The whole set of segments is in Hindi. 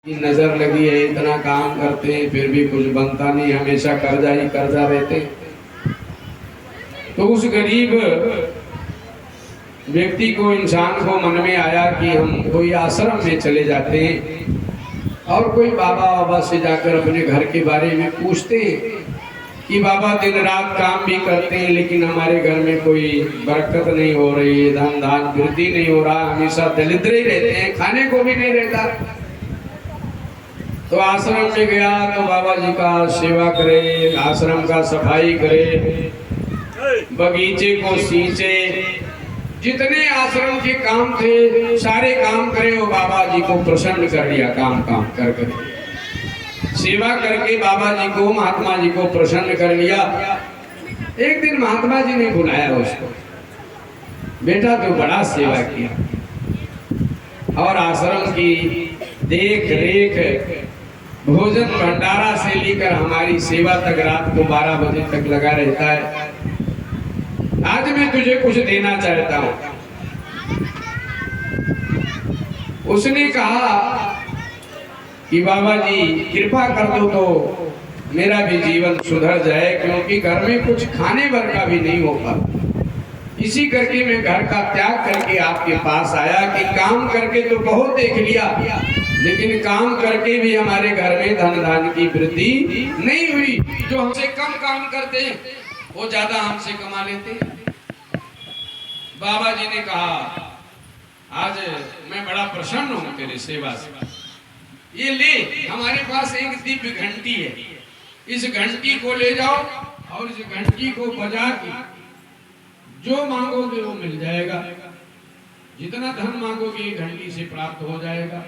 की नजर लगी है, इतना काम करते हैं फिर भी कुछ बनता नहीं, हमेशा कर्जा ही कर्जा रहते हैं। तो उस गरीब व्यक्ति को, इंसान को मन में आया कि हम कोई आश्रम में चले जाते हैं और कोई बाबा बाबा से जाकर अपने घर के बारे में पूछते हैं कि बाबा दिन रात काम भी करते हैं लेकिन हमारे घर में कोई बरकत नहीं हो रही है, धन धान वृद्धि नहीं हो रहा, हमेशा दरिद्र ही रहते हैं, खाने को भी नहीं रहता। तो आश्रम में गया तो बाबा जी का सेवा करे, आश्रम का सफाई करे, बगीचे को सींचे, जितने आश्रम के काम थे सारे काम करे। वो बाबा जी को प्रसन्न कर लिया, काम कर सेवा करके बाबा जी को, महात्मा जी को प्रसन्न कर लिया। एक दिन महात्मा जी ने बुलाया उसको, बेटा तो बड़ा सेवा किया और आश्रम की देख रेख, भोजन भंडारा से लेकर हमारी सेवा तक रात को 12 बजे तक लगा रहता है। आज मैं तुझे कुछ देना चाहता हूं। उसने कहा कि बाबा जी कृपा कर दो तो मेरा भी जीवन सुधर जाए, क्योंकि घर में कुछ खाने भर का भी नहीं हो पाता। इसी करके मैं घर का त्याग करके आपके पास आया कि काम करके तो बहुत देख लिया लेकिन काम करके भी हमारे घर में धन धान की वृद्धि नहीं हुई। जो हमसे कम काम करते हैं वो ज्यादा हमसे कमा लेते हैं। बाबा जी ने कहा आज मैं बड़ा प्रसन्न हूं तेरी सेवा से, ये ले, हमारे पास एक दिव्य घंटी है, इस घंटी को ले जाओ और इस घंटी को बजा के जो मांगोगे वो मिल जाएगा, जितना धन मांगोगे घंटी से प्राप्त हो जाएगा।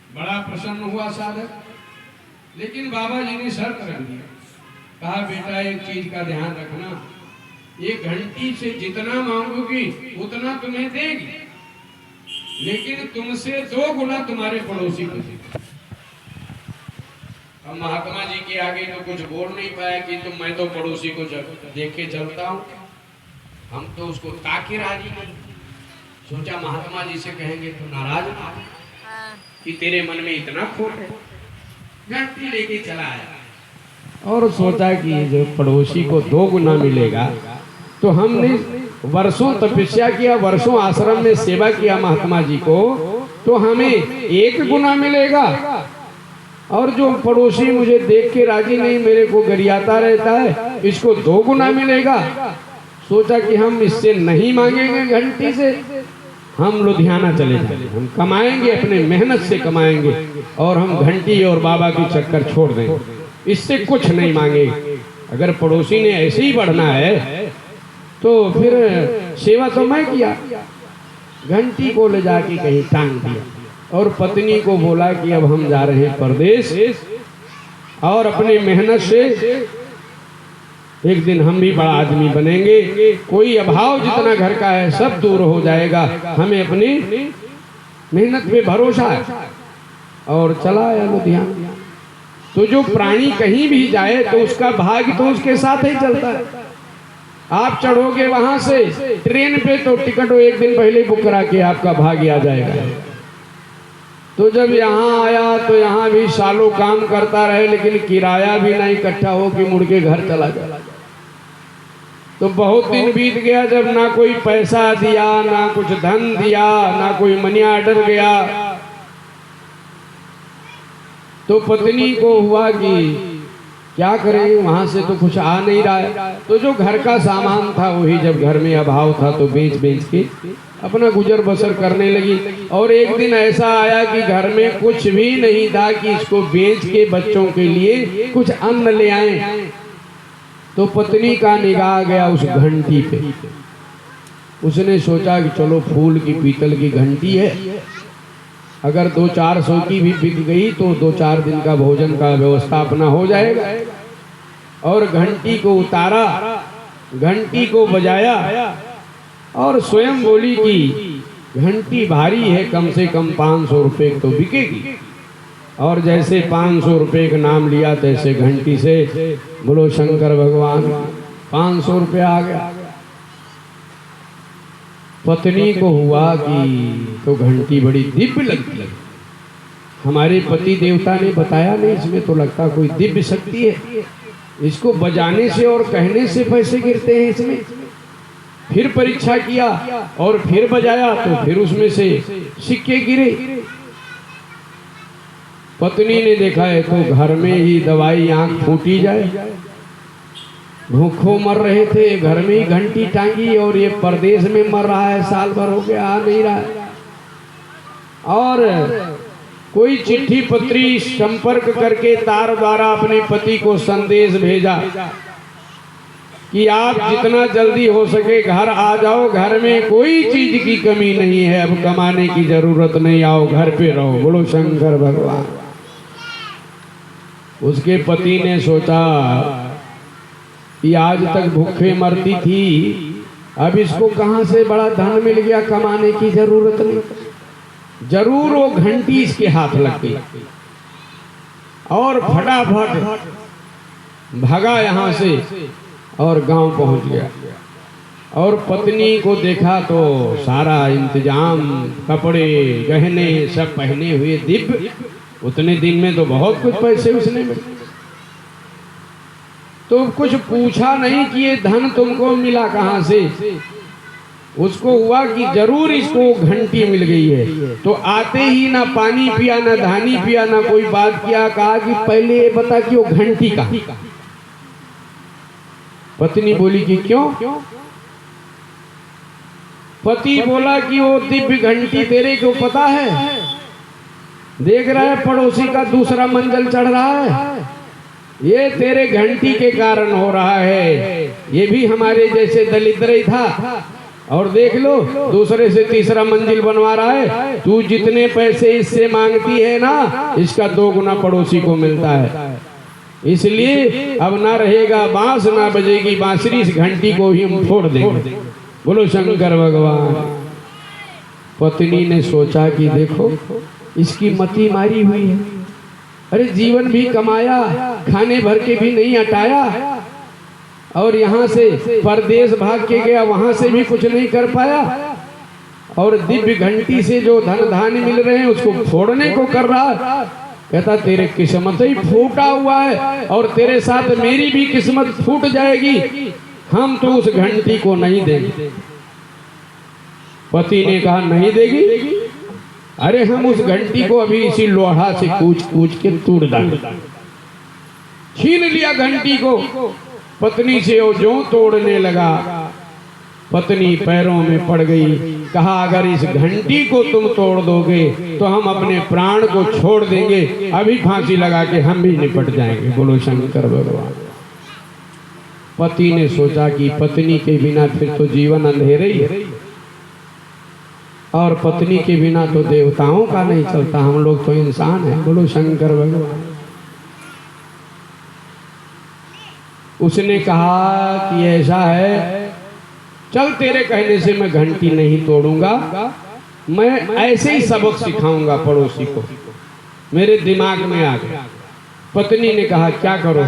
बड़ा प्रसन्न हुआ साधक, लेकिन बाबा जी ने शर्त रख दिया, कहा बेटा एक चीज का ध्यान रखना, ये घंटी से जितना मांगोगी उतना तुम्हें देगी, लेकिन तुमसे 2 गुना तुम्हारे पड़ोसी को देगी। अब महात्मा जी के आगे तो कुछ बोल नहीं पाया कि तुम, मैं तो पड़ोसी को देखे चलता हूँ, हम तो उसको ताके राजी नहीं। सोचा महात्मा जी से कहेंगे तो नाराज ना कि तेरे मन में इतना खोट है। घंटी लेके चला आया और सोचा कि जो पड़ोसी को 2 गुना मिलेगा, तो हमने वर्षों तपस्या किया, वर्षों आश्रम में सेवा किया महात्मा जी को, तो हमें 1 गुना मिलेगा, और जो पड़ोसी मुझे देख के राजी नहीं, मेरे को गरियाता रहता है, इसको 2 गुना मिलेगा। सोचा कि हम इससे नहीं मांगेंगे घंटी से, हम लुधियाना चले जाएंगे, हम कमाएंगे, अपने मेहनत से कमाएंगे और हम घंटी और बाबा की चक्कर छोड़ देंगे, इससे कुछ नहीं मांगेंगे। अगर पड़ोसी ने ऐसे ही बढ़ना है तो फिर सेवा तो मैं किया। घंटी को ले जाके कहीं टांग दिया और पत्नी को बोला कि अब हम जा रहे हैं परदेश और अपने मेहनत से एक दिन हम भी बड़ा आदमी बनेंगे, कोई अभाव जितना घर का है सब दूर हो जाएगा, हमें अपनी मेहनत पे भरोसा है। और चला आया लुधियाना। तो जो प्राणी कहीं भी जाए तो उसका भाग्य तो उसके साथ ही चलता है। आप चढ़ोगे वहां से ट्रेन पे तो टिकट एक दिन पहले बुक करा के आपका भाग्य आ जाएगा। तो जब यहाँ आया तो यहाँ भी सालों काम करता रहे, लेकिन किराया भी नहीं इकट्ठा हो कि मुड़ के घर चला जाए। तो बहुत दिन बीत गया जब ना कोई पैसा दिया, ना कुछ धन दिया, ना कोई मनी ऑर्डर गया। तो पत्नी को हुआ कि क्या करें, वहां से तो कुछ आ नहीं रहा है। तो जो घर का सामान था वही, जब घर में अभाव था तो बेच के अपना गुजर बसर करने लगी। और एक दिन ऐसा आया कि घर में कुछ भी नहीं था कि इसको बेच के बच्चों के लिए कुछ अन्न ले आए। तो पत्नी का निगाह गया उस घंटी पे। उसने सोचा कि चलो फूल की पीतल की घंटी है, अगर 200-400 की भी बिक गई तो 2-4 दिन का भोजन का व्यवस्था अपना हो जाएगा। और घंटी को उतारा, घंटी को बजाया और स्वयं बोली कि घंटी भारी है, कम से कम 500 रुपए तो बिकेगी। और जैसे 500 रुपए का नाम लिया तैसे घंटी से बोलो शंकर भगवान 500 रुपये आ गया। पत्नी को हुआ कि तो घंटी बड़ी दिव्य लगती है, हमारे पति देवता ने बताया नहीं, इसमें तो लगता कोई दिव्य शक्ति है। इसको बजाने से और कहने से पैसे गिरते हैं इसमें। फिर परीक्षा किया और फिर बजाया तो फिर उसमें से सिक्के गिरे। पत्नी ने देखा है तो घर में ही दवाई आंख फूटी जाए। भूखों मर रहे थे, घर में ही घंटी टांगी, और ये परदेश में मर रहा है, साल भर हो गया आ नहीं रहा है। और कोई चिट्ठी पत्री संपर्क करके तार द्वारा अपने पति को संदेश भेजा कि आप जितना जल्दी हो सके घर आ जाओ, घर में कोई चीज की कमी नहीं है, अब कमाने की जरूरत नहीं, आओ घर पे रहो। बोलो शंकर भगवान। उसके पति ने सोचा कि आज तक भूखे मरती थी, अब इसको कहां से बड़ा धन मिल गया, कमाने की जरूरत नहीं। जरूर वो घंटी इसके हाथ लग गई और फटाफट भागा यहां से और गांव पहुंच गया। और पत्नी को देखा तो सारा इंतजाम, कपड़े गहने सब पहने हुए दिव्य। उतने दिन में तो बहुत कुछ पैसे उसने मिले। तो कुछ पूछा नहीं कि ये धन तुमको मिला कहां से। उसको हुआ कि जरूर इसको घंटी मिल गई है। तो आते ही ना पानी पिया, ना धानी पिया, ना कोई बात किया। कहा कि पहले ये बता कि वो घंटी का। पत्नी बोली कि क्यों? पति बोला कि वो दिव्य घंटी तेरे को पता है, देख रहा है पड़ोसी का दूसरा मंजिल चढ़ रहा है, ये तेरे घंटी के कारण हो रहा है। ये भी हमारे जैसे दलिद्र ही था और देख लो दूसरे से तीसरा मंजिल बनवा रहा है। तू जितने पैसे इससे मांगती है ना, इसका 2 गुना पड़ोसी को मिलता है। इसलिए अब ना रहेगा बांस, ना बजेगी बांसुरी, इस घंटी को ही हम फोड़ देंगे। बोलो शंकर भगवान। पत्नी ने सोचा कि देखो इसकी मति मारी हुई है। अरे जीवन भी कमाया, खाने भर के भी नहीं हटाया, और यहाँ से परदेश भाग के गया, वहां से भी कुछ नहीं कर पाया, और दिव्य घंटी से जो धन धान्य मिल रहे हैं उसको फोड़ने को कर रहा। कहता तेरे किस्मत ही फूटा हुआ है और तेरे साथ मेरी भी किस्मत फूट जाएगी, हम तो उस घंटी को नहीं देंगे। पति ने कहा नहीं देगी? अरे हम उस घंटी को अभी इसी लोहा से कूच कूच के तोड़ डालेंगे। छीन लिया घंटी को पत्नी से, वो जो तोड़ने लगा पत्नी पैरों में पड़ गई। कहा अगर इस घंटी को तुम तोड़ दोगे तो हम अपने प्राण को छोड़ देंगे, अभी फांसी लगा के हम भी निपट जाएंगे। बोलो शंकर भगवान। पति ने सोचा कि पत्नी के बिना फिर तो जीवन अंधेरे ही है, और पत्नी के बिना तो देवताओं का नहीं चलता, हम लोग तो इंसान हैं। बोलो शंकर भगवान। उसने कहा कि ऐसा है, चल तेरे कहने से मैं घंटी नहीं तोड़ूंगा, मैं ऐसे ही सबक सिखाऊंगा पड़ोसी को। मेरे दिमाग में आ गया। पत्नी ने कहा क्या करो?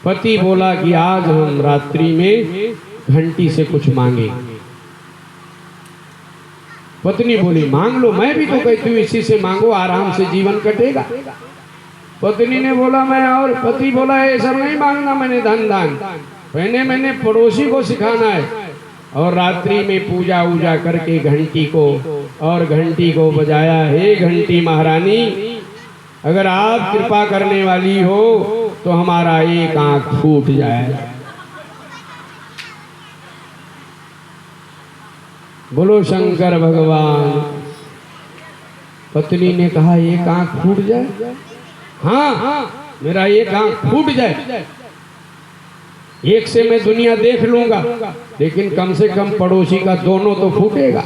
पति बोला कि आज हम रात्रि में घंटी से कुछ मांगे। पत्नी बोली मांग लो, मैं भी तो कहती हूँ इसी से मांगो, आराम से जीवन कटेगा। पत्नी ने बोला मैं, और पति बोला ये सब नहीं मांगना मैंने धन दान, मैंने पड़ोसी को सिखाना है। और रात्रि में पूजा वूजा करके घंटी को, और घंटी को बजाया। हे घंटी महारानी, अगर आप कृपा करने वाली हो तो हमारा एक आंख फूट जाए। बोलो शंकर भगवान। पत्नी ने कहा एक आंख फूट जाए? हाँ, मेरा एक आंख फूट जाए, एक से मैं दुनिया देख लूंगा, लेकिन कम से कम पड़ोसी का दोनों तो फूटेगा।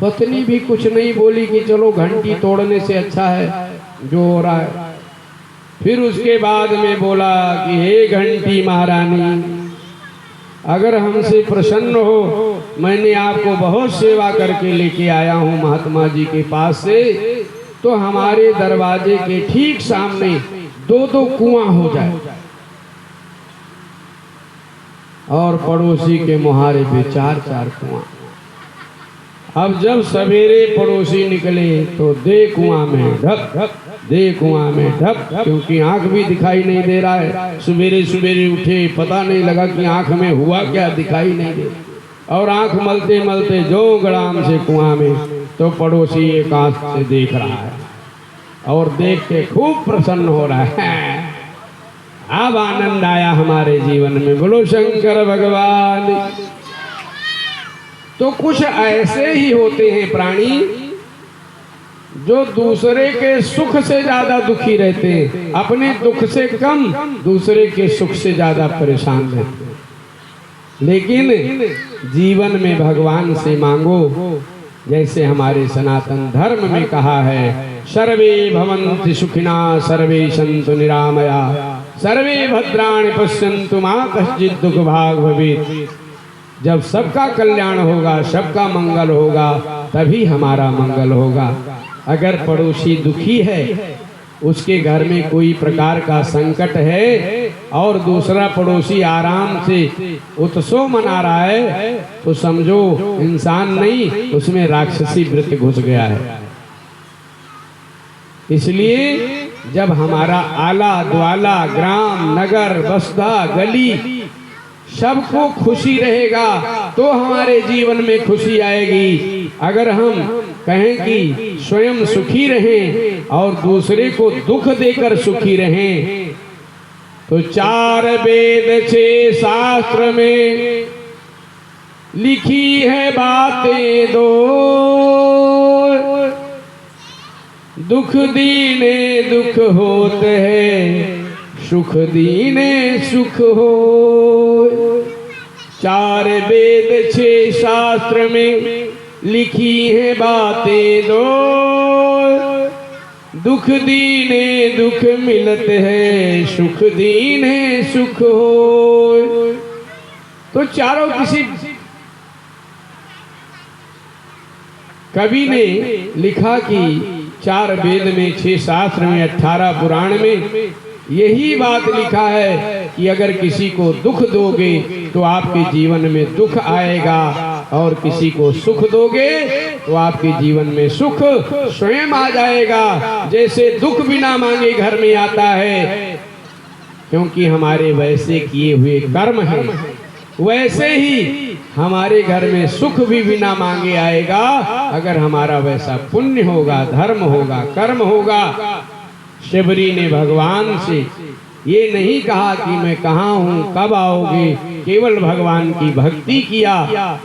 पत्नी भी कुछ नहीं बोली कि चलो घंटी तोड़ने से अच्छा है जो हो रहा है। फिर उसके बाद में बोला कि हे घंटी महारानी, अगर हमसे प्रसन्न हो, मैंने आपको बहुत सेवा करके लेके आया हूँ महात्मा जी के पास से, तो हमारे दरवाजे के ठीक सामने 2-2 कुआं हो जाए, और पड़ोसी के मुहारे पे 4-4 कुआं। अब जब सवेरे पड़ोसी निकले तो दे कुआं में ढक, दे कुआं में ढक, क्योंकि आंख भी दिखाई नहीं दे रहा है। सवेरे सवेरे उठे, पता नहीं लगा कि आंख में हुआ क्या, दिखाई नहीं दे, और आंख मलते मलते जो गड़ाम से कुआं में, तो पड़ोसी एक आंख से देख रहा है और देख के खूब प्रसन्न हो रहा है। अब आनंद आया हमारे जीवन में। बोलो शंकर भगवान। तो कुछ ऐसे ही होते हैं प्राणी जो दूसरे के सुख से ज्यादा दुखी रहते हैं, अपने दुख से कम दूसरे के सुख से ज्यादा परेशान रहते हैं। लेकिन जीवन में भगवान से मांगो, जैसे हमारे सनातन धर्म में कहा है, सर्वे भवन्तु सुखिना सर्वे सन्तु निरामया सर्वे भद्राणि पश्यन्तु मा कश्चित् दुःख भाग् भवेत्। जब सबका कल्याण होगा, सबका मंगल होगा, तभी हमारा मंगल होगा। अगर पड़ोसी दुखी है, उसके घर में कोई प्रकार का संकट है और दूसरा पड़ोसी आराम से उत्सव मना रहा है, तो समझो इंसान नहीं, उसमें राक्षसी वृत्ति घुस गया है। इसलिए जब हमारा आला द्वाला, ग्राम, नगर, बस्ता, गली सबको खुशी रहेगा तो हमारे जीवन में खुशी आएगी। अगर हम कहें कि स्वयं सुखी रहें और दूसरे को दुख देकर सुखी रहें, तो 4 वेद 6 शास्त्र में लिखी है बातें दो, दुख दीने दुख होते हैं, सुख दीने सुख हो। 4 वेद 6 शास्त्र में लिखी है बातें दो, दुख दीने दुख मिलते हैं, सुख दीने सुख हो। तो चारों किसी कवि ने लिखा कि 4 वेद में 6 शास्त्र में 18 पुराण में यही बात लिखा है कि अगर किसी को दुख दोगे तो आपके जीवन में दुख आएगा, और किसी को सुख दोगे तो आपके जीवन में सुख स्वयं आ जाएगा। जैसे दुख बिना मांगे घर में आता है, क्योंकि हमारे वैसे किए हुए कर्म हैं, वैसे ही हमारे घर में सुख भी बिना मांगे आएगा, अगर हमारा वैसा पुण्य होगा, धर्म होगा, कर्म होगा। शबरी ने भगवान से ये नहीं कहा कि मैं कहाँ हूँ, कब आओगे, केवल भगवान की भक्ति किया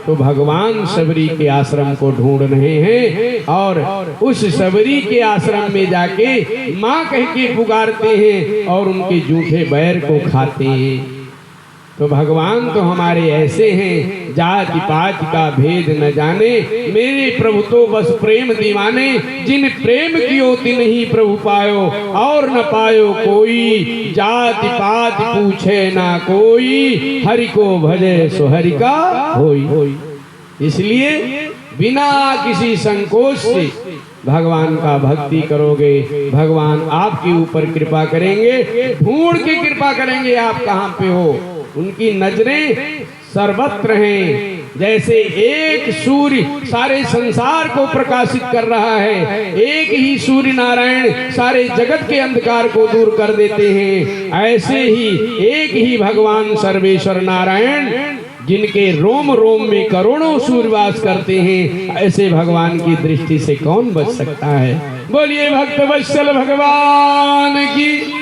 तो भगवान शबरी के आश्रम को ढूंढ रहे हैं, और उस शबरी के आश्रम में जाके माँ कह के पुकारते हैं और उनके जूठे बैर को खाते हैं। तो भगवान तो हमारे ऐसे हैं, जाति पाति का भेद न जाने, मेरे प्रभु तो बस प्रेम दीवाने, जिन प्रेम की होती नहीं प्रभु पायो, और न पायो कोई, जाति पाति पूछे ना कोई, हरि को भजे सो हरि का होई। इसलिए बिना किसी संकोच से भगवान का भक्ति करोगे, भगवान आपके ऊपर कृपा करेंगे, ढूंढ के कृपा करेंगे आप कहाँ पे हो। उनकी नजरें सर्वत्र हैं। जैसे एक सूर्य सारे संसार को प्रकाशित कर रहा है, एक ही सूर्य नारायण सारे जगत के अंधकार को दूर कर देते हैं, ऐसे ही एक ही भगवान सर्वेश्वर नारायण, जिनके रोम रोम में करोड़ों सूर्यवास करते हैं, ऐसे भगवान की दृष्टि से कौन बच सकता है। बोलिए भक्त वत्सल भगवान की।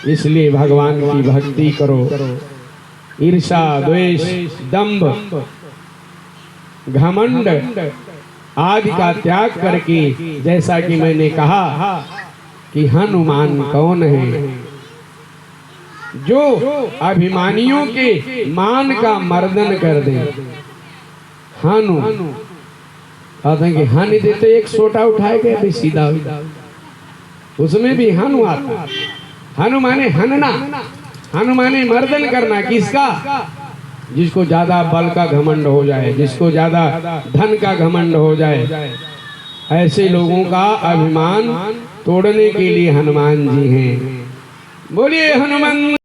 इसलिए भगवान की भक्ति करो, ईर्षा, द्वेष, दंभ, घमंड आदि का त्याग करके, जैसा कि मैंने कहा कि हनुमान कौन है, जो अभिमानियों के मान का मर्दन कर दे। हनु कि हन देते एक छोटा उठाए गए भी सीधा, उसमें भी हनु आता। हनु माने हनना, हनु माने मर्दन करना। किसका? जिसको ज्यादा बल का घमंड हो जाए, जिसको ज्यादा धन का घमंड हो जाए, ऐसे लोगों का अभिमान तोड़ने के लिए हनुमान जी हैं। बोलिए हनुमान।